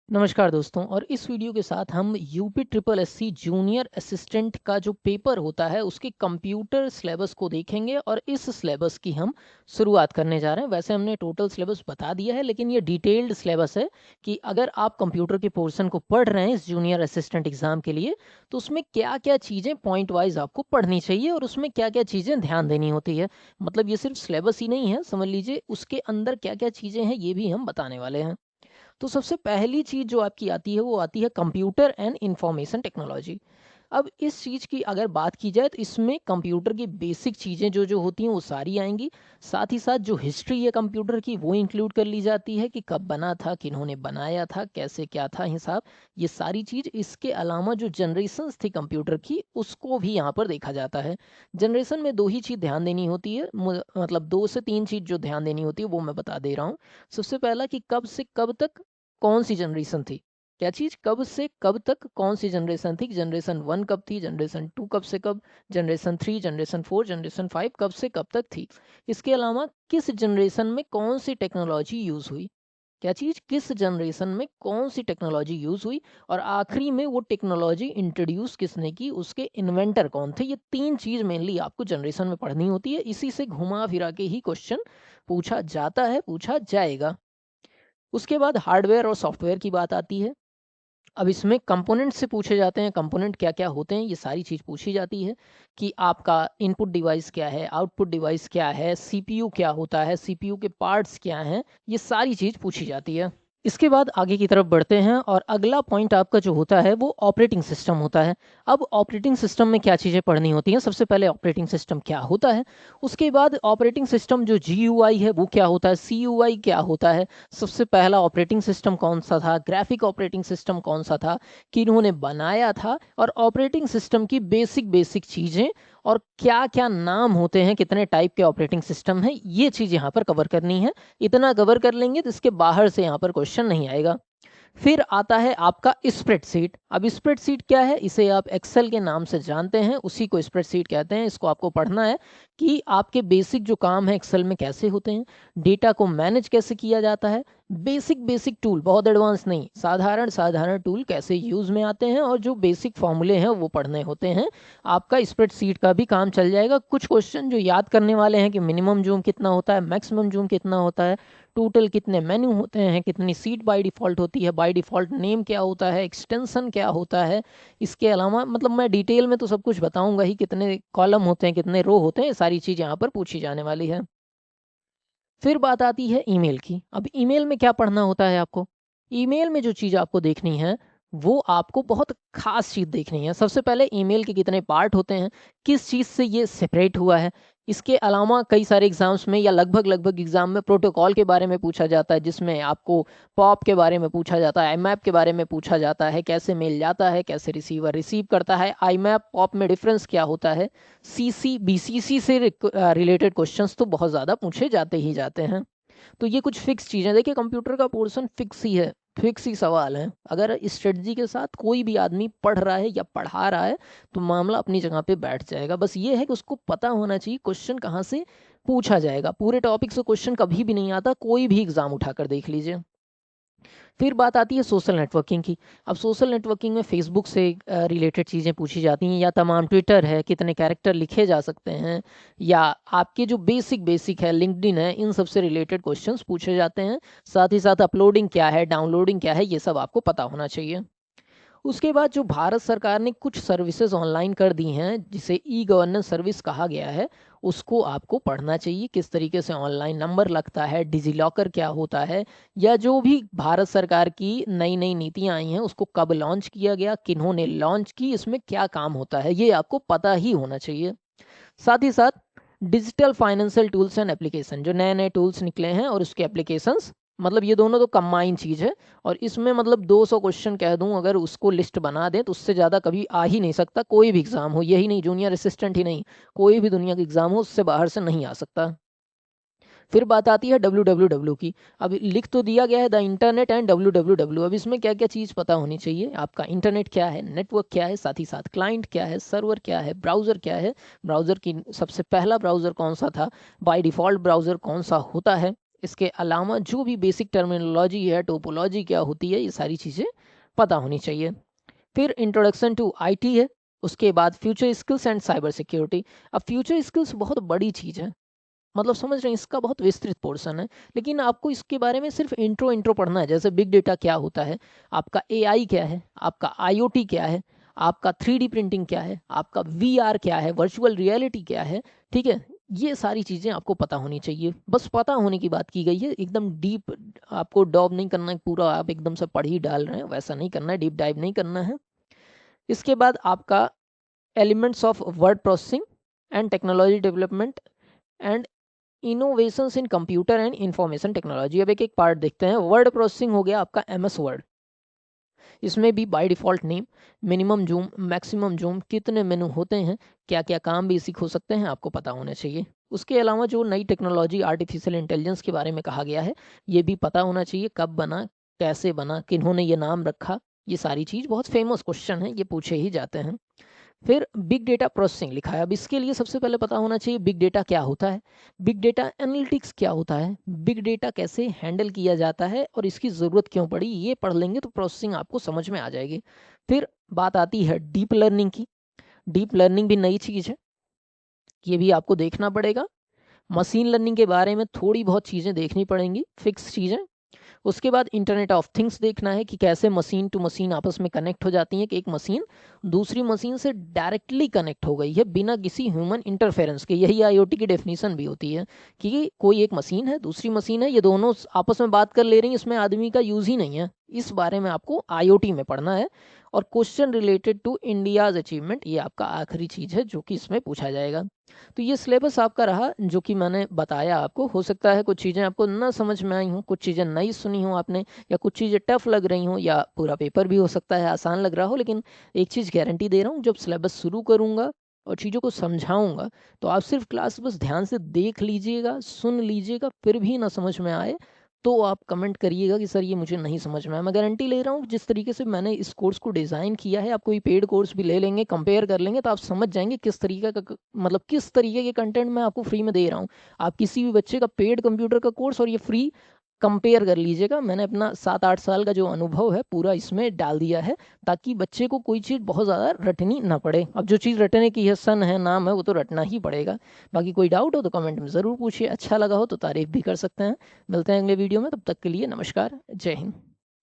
नमस्कार दोस्तों। और इस वीडियो के साथ हम UP triple SC junior assistant का जो पेपर होता है उसके कंप्यूटर सिलेबस को देखेंगे और इस सिलेबस की हम शुरुआत करने जा रहे हैं। वैसे हमने टोटल सिलेबस बता दिया है, लेकिन ये डिटेल्ड सिलेबस है कि अगर आप कंप्यूटर के पोर्शन को पढ़ रहे हैं इस जूनियर असिस्टेंट एग्जाम के लिए, तो उसमें क्या क्या चीज़ें पॉइंट वाइज आपको पढ़नी चाहिए और उसमें क्या क्या चीज़ें ध्यान देनी होती है। मतलब ये सिर्फ सिलेबस ही नहीं है, समझ लीजिए उसके अंदर क्या क्या चीज़ें हैं ये भी हम बताने वाले हैं। तो सबसे पहली चीज़ जो आपकी आती है वो आती है कंप्यूटर एंड इंफॉर्मेशन टेक्नोलॉजी। अब इस चीज़ की अगर बात की जाए तो इसमें कंप्यूटर की बेसिक चीज़ें जो जो होती हैं वो सारी आएंगी। साथ ही साथ जो हिस्ट्री है कंप्यूटर की वो इंक्लूड कर ली जाती है कि कब बना था, किन्होंने बनाया था, कैसे क्या था हिसाब, ये सारी चीज़। इसके अलावा जो जनरेशन्स थी कंप्यूटर की उसको भी यहाँ पर देखा जाता है। जनरेशन में दो ही चीज़ ध्यान देनी होती है, मतलब दो से तीन चीज़ जो ध्यान देनी होती है वो मैं बता दे रहा हूँ। सबसे पहला कि कब से कब तक कौन सी जनरेशन थी। क्या चीज़? कब से कब तक कौन सी जनरेशन थी। जनरेशन 1 कब थी, जनरेशन 2 कब से कब, जनरेशन 3, जनरेशन 4, जनरेशन 5 कब से कब तक थी। इसके अलावा किस जनरेशन में कौन सी टेक्नोलॉजी यूज़ हुई। क्या चीज़? किस जनरेशन में कौन सी टेक्नोलॉजी यूज़ हुई। और आखिरी में वो टेक्नोलॉजी इंट्रोड्यूस किसने की, उसके इन्वेंटर कौन थे। ये 3 चीज़ मेनली आपको जनरेशन में पढ़नी होती है। इसी से घुमा फिरा के ही क्वेश्चन पूछा जाता है, पूछा जाएगा। उसके बाद हार्डवेयर और सॉफ्टवेयर की बात आती है। अब इसमें कंपोनेंट से पूछे जाते हैं, कंपोनेंट क्या-क्या होते हैं, ये सारी चीज़ पूछी जाती है कि आपका इनपुट डिवाइस क्या है, आउटपुट डिवाइस क्या है, सीपीयू क्या होता है, सीपीयू के पार्ट्स क्या हैं, ये सारी चीज़ पूछी जाती है। इसके बाद आगे की तरफ बढ़ते हैं और अगला पॉइंट आपका जो होता है वो ऑपरेटिंग सिस्टम होता है। अब ऑपरेटिंग सिस्टम में क्या चीज़ें पढ़नी होती हैं, सबसे पहले ऑपरेटिंग सिस्टम क्या होता है, उसके बाद ऑपरेटिंग सिस्टम जो जीयूआई है वो क्या होता है, सीयूआई क्या होता है, सबसे पहला ऑपरेटिंग सिस्टम कौन सा था, ग्राफिक ऑपरेटिंग सिस्टम कौन सा था, किन्होंने बनाया था, और ऑपरेटिंग सिस्टम की बेसिक बेसिक चीज़ें और क्या-क्या नाम होते हैं, कितने टाइप के ऑपरेटिंग सिस्टम हैं, ये चीज़ यहाँ पर कवर करनी है। इतना कवर कर लेंगे तो इसके बाहर से यहाँ पर क्वेश्चन नहीं आएगा। फिर आता है आपका स्प्रेडशीट। अब स्प्रेडशीट क्या है, इसे आप एक्सेल के नाम से जानते हैं, उसी को स्प्रेडशीट कहते हैं। इसको आपको पढ़ना है कि आपके बेसिक जो काम है एक्सेल में कैसे होते हैं, डेटा को मैनेज कैसे किया जाता है, बेसिक बेसिक टूल, बहुत एडवांस नहीं, साधारण साधारण टूल कैसे यूज़ में आते हैं, और जो बेसिक फॉर्मूले हैं वो पढ़ने होते हैं। आपका स्प्रेडशीट का भी काम चल जाएगा। कुछ क्वेश्चन जो याद करने वाले हैं कि मिनिमम जूम कितना होता है, मैक्सिमम जूम कितना होता है, टोटल कितने मेन्यू होते हैं, कितनी सीट बाय डिफ़ॉल्ट होती है, बाय डिफ़ॉल्ट नेम क्या होता है, एक्सटेंशन क्या होता है। इसके अलावा मतलब मैं डिटेल में तो सब कुछ बताऊँगा ही, कितने कॉलम होते हैं, कितने रो होते हैं, ये सारी चीज़ यहाँ पर पूछी जाने वाली है। फिर बात आती है ईमेल की। अब ईमेल में क्या पढ़ना होता है आपको? ईमेल में जो चीज़ आपको देखनी है, वो आपको बहुत ख़ास चीज़ देखनी है। सबसे पहले ईमेल के कितने पार्ट होते हैं, किस चीज़ से ये सेपरेट हुआ है। इसके अलावा कई सारे एग्ज़ाम्स में या लगभग-लगभग एग्ज़ाम में प्रोटोकॉल के बारे में पूछा जाता है, जिसमें आपको पॉप के बारे में पूछा जाता है, आईमैप के बारे में पूछा जाता है, कैसे मेल जाता है, कैसे रिसीवर रिसीव करता है, आईमैप, पॉप में डिफ़रेंस क्या होता है। सीसी, बीसीसी से रिलेटेड क्वेश्चंस तो बहुत ज़्यादा पूछे जाते ही जाते हैं। तो ये कुछ फिक्स चीज़ें, देखिए कंप्यूटर का पोर्शन फिक्स ही है, फिक्स ही सवाल हैं। अगर स्ट्रेटजी के साथ कोई भी आदमी पढ़ रहा है या पढ़ा रहा है, तो मामला अपनी जगह पे बैठ जाएगा। बस ये है कि उसको पता होना चाहिए क्वेश्चन कहाँ से पूछा जाएगा। पूरे टॉपिक से क्वेश्चन कभी भी नहीं आता, कोई भी एग्ज़ाम उठाकर देख लीजिए। फिर बात आती है सोशल नेटवर्किंग की। अब सोशल नेटवर्किंग में फ़ेसबुक से रिलेटेड चीज़ें पूछी जाती हैं, या तमाम ट्विटर है, कितने कैरेक्टर लिखे जा सकते हैं, या आपके जो बेसिक बेसिक है, लिंक्डइन है, इन सब से रिलेटेड क्वेश्चंस पूछे जाते हैं। साथ ही साथ अपलोडिंग क्या है, डाउनलोडिंग क्या है, ये सब आपको पता होना चाहिए। उसके बाद जो भारत सरकार ने कुछ सर्विसेज ऑनलाइन कर दी हैं, जिसे ई गवर्नेंस सर्विस कहा गया है, उसको आपको पढ़ना चाहिए। किस तरीके से ऑनलाइन नंबर लगता है, डिजी लॉकर क्या होता है, या जो भी भारत सरकार की नई नई नीतियां आई हैं उसको कब लॉन्च किया गया, किन्होंने लॉन्च की, इसमें क्या काम होता है, ये आपको पता ही होना चाहिए। साथ ही साथ digital financial tools and application, जो नए नए टूल्स निकले हैं और उसके एप्लीकेशंस, मतलब ये दोनों तो कंबाइन चीज़ है। और इसमें मतलब 200 क्वेश्चन कह दूं, अगर उसको लिस्ट बना दें तो उससे ज़्यादा कभी आ ही नहीं सकता। कोई भी एग्ज़ाम हो, यही नहीं जूनियर असिस्टेंट ही नहीं, कोई भी दुनिया का एग्ज़ाम हो, उससे बाहर से नहीं आ सकता। फिर बात आती है डब्ल्यू की। अब लिख तो दिया गया है द इंटरनेट एंड डब्ल्यू। अब इसमें क्या क्या चीज़ पता होनी चाहिए, आपका इंटरनेट क्या है, नेटवर्क क्या है, साथ ही साथ क्लाइंट क्या है, सर्वर क्या है, ब्राउज़र क्या है, ब्राउज़र की सबसे पहला ब्राउज़र कौन सा था, बाय डिफ़ॉल्ट ब्राउज़र कौन सा होता है, इसके अलावा जो भी बेसिक टर्मिनोलॉजी है, टोपोलॉजी क्या होती है, ये सारी चीज़ें पता होनी चाहिए। फिर इंट्रोडक्शन टू आईटी है, उसके बाद future skills and cyber security. अब फ्यूचर स्किल्स बहुत बड़ी चीज़ है, मतलब समझ रहे हैं, इसका बहुत विस्तृत पोर्शन है, लेकिन आपको इसके बारे में सिर्फ इंट्रो पढ़ना है। जैसे बिग डेटा क्या होता है, आपका एआई क्या है, आपका आईओटी क्या है, आपका 3D प्रिंटिंग क्या है, आपका वीआर क्या है, वर्चुअल रियलिटी क्या है, ठीक है। ये सारी चीज़ें आपको पता होनी चाहिए, बस पता होने की बात की गई है, एकदम डीप आपको डॉब नहीं करना है, पूरा आप एकदम से पढ़ ही डाल रहे हैं वैसा नहीं करना है, डीप डाइव नहीं करना है। इसके बाद आपका elements of word processing and technology development and innovations in computer and information technology. अब एक एक पार्ट देखते हैं। वर्ड प्रोसेसिंग हो गया आपका एमएस वर्ड, इसमें भी by default name, minimum zoom, maximum zoom, कितने मेनू होते हैं, क्या क्या काम बेसिक हो सकते हैं, आपको पता होना चाहिए। उसके अलावा जो नई टेक्नोलॉजी आर्टिफिशियल इंटेलिजेंस के बारे में कहा गया है, ये भी पता होना चाहिए, कब बना, कैसे बना, किन्होंने ये नाम रखा, ये सारी चीज़ बहुत फेमस क्वेश्चन है, ये पूछे ही जाते हैं। फिर बिग डेटा प्रोसेसिंग लिखा है। अब इसके लिए सबसे पहले पता होना चाहिए बिग डेटा क्या होता है, बिग डेटा एनालिटिक्स क्या होता है, बिग डेटा कैसे हैंडल किया जाता है और इसकी ज़रूरत क्यों पड़ी, ये पढ़ लेंगे तो प्रोसेसिंग आपको समझ में आ जाएगी। फिर बात आती है डीप लर्निंग की। डीप लर्निंग भी नई चीज़ है, ये भी आपको देखना पड़ेगा। मशीन लर्निंग के बारे में थोड़ी बहुत चीज़ें देखनी पड़ेंगी, फिक्स चीज़ें। उसके बाद इंटरनेट ऑफ थिंग्स देखना है कि कैसे मशीन टू मशीन आपस में कनेक्ट हो जाती हैं, कि एक मशीन दूसरी मशीन से डायरेक्टली कनेक्ट हो गई है बिना किसी ह्यूमन इंटरफेरेंस के। यही आईओटी की डेफिनेशन भी होती है कि कोई एक मशीन है, दूसरी मशीन है, ये दोनों आपस में बात कर ले रही हैं, इसमें आदमी का यूज़ ही नहीं है। इस बारे में आपको आईओटी में पढ़ना है। और question related to India's achievement, ये आपका आखिरी चीज़ है जो कि इसमें पूछा जाएगा। तो ये सिलेबस आपका रहा जो कि मैंने बताया आपको। हो सकता है कुछ चीज़ें आपको ना समझ में आई हों, कुछ चीज़ें नई सुनी हों आपने, या कुछ चीज़ें टफ लग रही हों, या पूरा पेपर भी हो सकता है आसान लग रहा हो। लेकिन एक चीज़ गारंटी दे रहा हूँ, जब सिलेबस शुरू करूँगा और चीज़ों को समझाऊँगा, तो आप सिर्फ क्लास बस ध्यान से देख लीजिएगा, सुन लीजिएगा, फिर भी ना समझ में आए तो आप कमेंट करिएगा कि सर ये मुझे नहीं समझ में आया। मैं गारंटी ले रहा हूँ जिस तरीके से मैंने इस कोर्स को डिज़ाइन किया है, आप कोई पेड कोर्स भी ले लेंगे, कंपेयर कर लेंगे, तो आप समझ जाएँगे किस तरीके का मतलब किस तरीके के कंटेंट मैं आपको फ्री में दे रहा हूँ। आप किसी भी बच्चे का पेड कंप्यूटर का कोर्स और ये फ्री कंपेयर कर लीजिएगा। मैंने अपना 7-8 साल का जो अनुभव है पूरा इसमें डाल दिया है, ताकि बच्चे को कोई चीज़ बहुत ज़्यादा रटनी ना पड़े। अब जो चीज़ रटने की है, सन है, नाम है, वो तो रटना ही पड़ेगा। बाकी कोई डाउट हो तो कमेंट में ज़रूर पूछिए, अच्छा लगा हो तो तारीफ़ भी कर सकते हैं। मिलते हैं अगले वीडियो में, तब तक के लिए नमस्कार, जय हिंद।